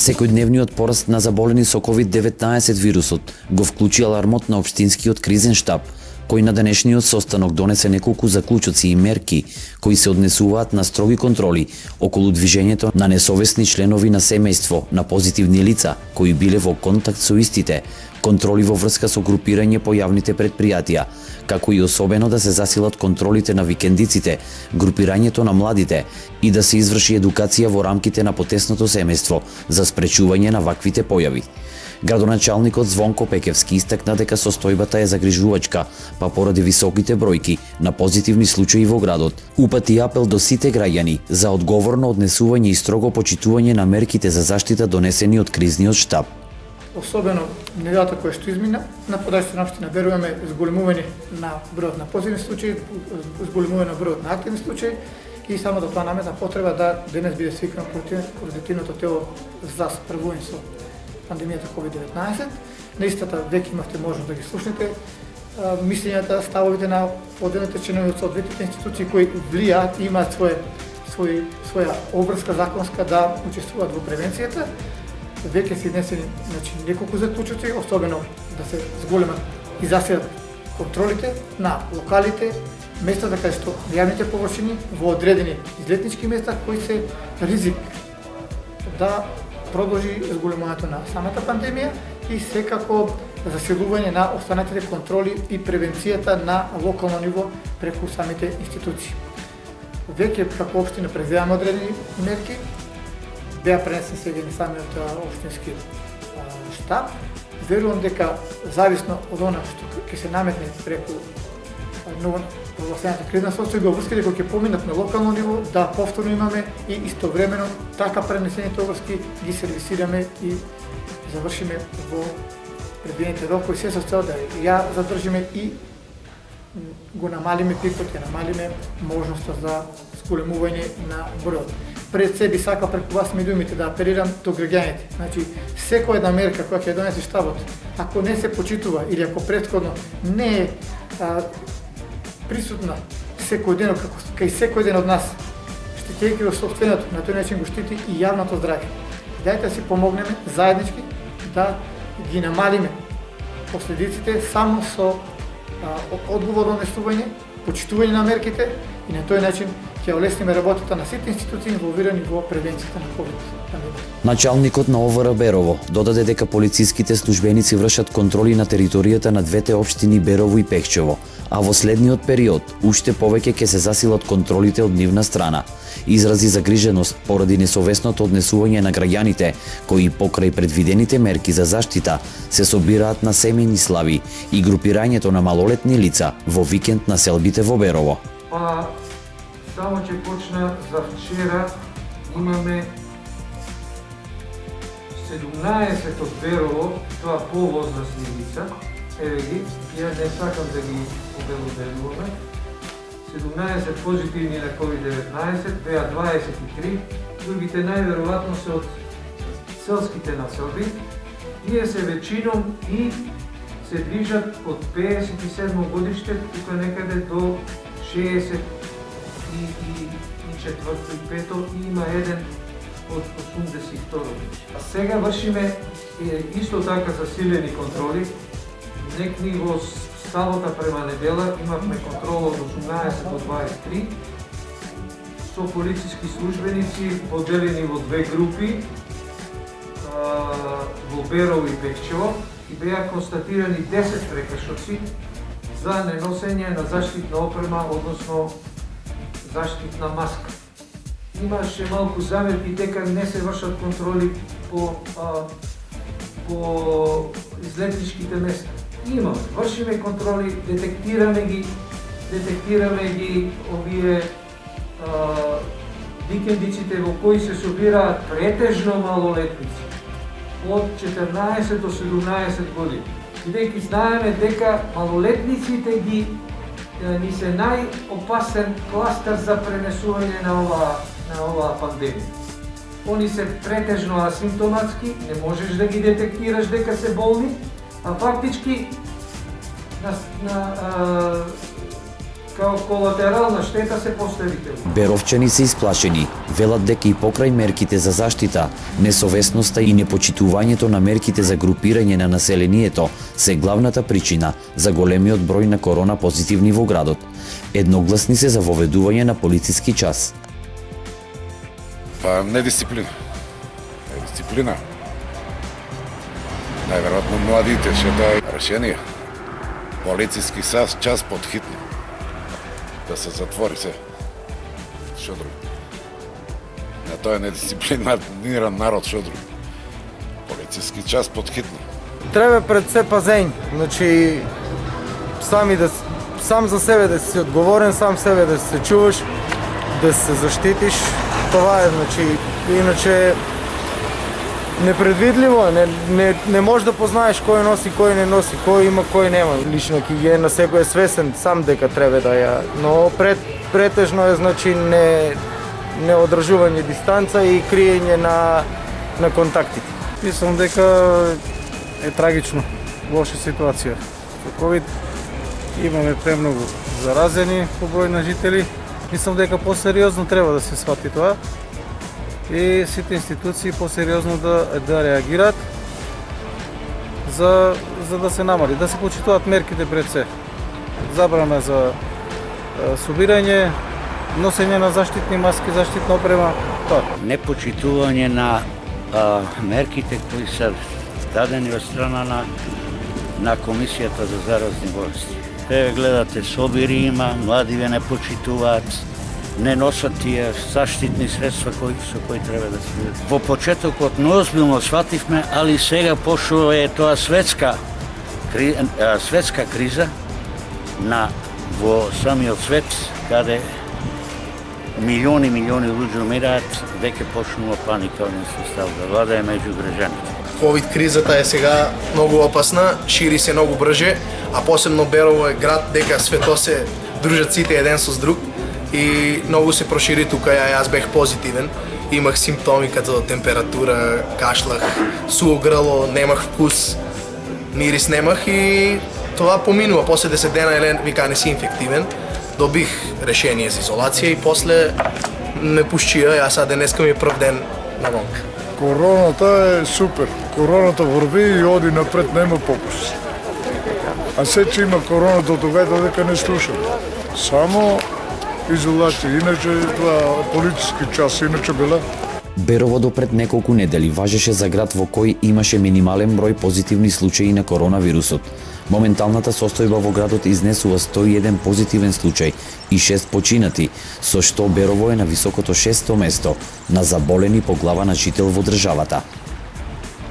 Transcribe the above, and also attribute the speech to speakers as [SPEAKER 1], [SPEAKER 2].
[SPEAKER 1] Секојдневниот пораст на заболени со COVID-19 вирусот го вклучи алармот на општинскиот кризен штаб, кој на денешниот состанок донесе неколку заклучоци и мерки кои се однесуваат на строги контроли околу движењето на несовесни членови на семејство на позитивни лица кои биле во контакт со истите, контроли во врска со групирање по јавните претпријатија, како и особено да се засилат контролите на викендиците, групирањето на младите и да се изврши едукација во рамките на потесното семејство за спречување на ваквите појави. Градоначалникот Звонко Пекевски истакна дека состојбата е загрижувачка, па поради високите бројки на позитивни случаи во градот, упати апел до сите граѓани за одговорно однесување и строго почитување на мерките за заштита донесени од кризниот штаб.
[SPEAKER 2] Особено неделата која што измина, на податите на општина веруваме зголемување на бројот на позитивни случаи, зголемување на бројот на активни случаи и само да тоа наметна потреба да денес биде свикано координативното тело за справување со пандемијата COVID-19. Наистата веќе имавте можност да ги слушнете мислењата, ставовите на одделните членови од соодветните институции кои влијаат и имаат своја обврска законска да учествуваат во превенцијата. Веќе се изнесени неколку заклучоци, особено да се зголемат и засилат контролите на локалите, местата каде што јавните површини во одредени излетнички места кои се ризик да продолжи зголемувањето на самата пандемија и секако засилување на останатите контроли и превенцијата на локално ниво преку самите институции. Веќе како општина преземаме одредени мерки, беа пренесени сега на самиот општински штаб. Верувам дека зависно од она што ќе се наметне преку новопрогласената кризна состојба, врски дека ќе поминат на локално ниво, да повторно имаме и истовремено така пренесените обврски ги сервисираме и завршиме во предвидените рокови, се со цел да ја задржиме и го намалиме пикот, ја намалиме можноста за зголемување на бројот. Пред се би сакал преку вас медиумите да апелирам до граѓаните. Значи, секоја една мерка која ќе донесе штабот, ако не се почитува или ако претходно не е присутна секој ден, кај секој ден од нас, штитејќи во сопственото, на тој начин го штити и јавното здравје. Дајте да си помогнеме заеднички да ги намалиме последиците само со одговорно однесување, почитување на мерките и на тој начин ќе олесниме работата на сите институции инволвирани во превенцијата на COVID-19.
[SPEAKER 1] Началникот на ОВР Берово додаде дека полициските службеници вршат контроли на територијата на двете општини Берово и Пехчево, а во следниот период уште повеќе ќе се засилат контролите од нивна страна. Изрази загриженост поради несовесното однесување на граѓаните кои покрај предвидените мерки за заштита се собираат на семејни слави и групирањето на малолетни лица во викенд на селбите во Берово.
[SPEAKER 3] Само че почна за вчера, имаме 17 од Берово, тоа повозрастни лица, еве ги, ја не сакам да ги обелоденуваме. 17 позитивни на COVID-19, беа 23, другите најверојатно се од селските населби. Тие се веćinom и се движат од 57 годиште, тука некаде до 60 и четврто и пето и има еден од 82 годиште. А сега вршиме исто така засилени контроли. Некни во сабота према недела имавме контрола од 18 до 23 со полициски службеници поделени во две групи во Берово и Пехчево и беа констатирани 10 прекршоци за неносење на заштитна опрема, односно заштитна маска. Имаше малку замерки дека не се вршат контроли по излетничките места. Има, вршиме контроли, детектираме ги овие викендиците во кои се собираат претежно малолетници од 14 до 17 години. Бидејќи знаеме дека малолетниците ни се најопасен кластер за пренесување на оваа пандемија. Они се претежно асимптоматски, не можеш да ги детектираш дека се болни, а фактички Као колатерална штета се поставителни.
[SPEAKER 1] Беровчани се исплашени, велат дека и покрај мерките за заштита, несовесноста и непочитувањето на мерките за групирање на населението се главната причина за големиот број на корона позитивни во градот. Едногласни се за воведување на полициски час.
[SPEAKER 4] Па недисциплина. Недисциплина. Најверојатно младите ќе дај решение. Полициски час под хитно. Да се затвори се. Шо друго? На тоа е недисциплиниран народ, шо друго? Полициски час под хитно.
[SPEAKER 5] Треба пред се пазење, значи сам за себе да си одговорен, сам себе да се чуваш, да се заштитиш. Това е, значи, иначе непредвидливо, не можеш да познаеш кој носи, кој не носи, кој има, кој нема. Лично ќе е на секој е свесен сам дека треба да ја, но претежно е, значи, не одржување дистанца и криење на контактите.
[SPEAKER 6] Мислам дека е трагично, лоша ситуација. Со COVID имаме премногу заразени по број на жители. Мислам дека посериозно треба да се свати тоа и сите институции посериозно да реагираат за да се намали, да се почитуваат мерките пред се. Забрана за собирање, носење на заштитни маски, заштитна опрема, тоа.
[SPEAKER 7] Непочитување на мерките кои се дадени од страна на Комисијата за заразни болести. Еве гледате, собири има, млади ве не почитуваат, не носат тие заштитни средства со кои треба да се видат. Во почетокот неозбилно свативме, али сега пошто е тоа светска криза во самиот свет, каде милиони луѓе умираат, веќе почнува паника од се да владее меѓу граѓаните.
[SPEAKER 8] Ковид кризата е сега многу опасна, шири се многу брже, а посебно Берово е град дека свето се дружат сите еден со друг и многу се прошири тука. Јас бех позитивен, имах симптоми като температура, кашлах, суво грло, немах вкус, мирис немах и това поминува. После 10 дена еле вика не си инфективен, добих решение за изолација и после не пушчија. Јас сега денеска ми е прв ден навонка.
[SPEAKER 9] Короната е супер. Короната върви и оди напред, нема попуст. А се, че има короната доведе дека не слушам. Само изолација, иначе това политически час, иначе била.
[SPEAKER 1] Берово до пред неколку недели важеше за град во кој имаше минимален број позитивни случаи на коронавирусот. Моменталната состојба во градот изнесува 101 позитивен случај и 6 починати, со што Берово е на високото 6-то место на заболени по глава на жител во државата.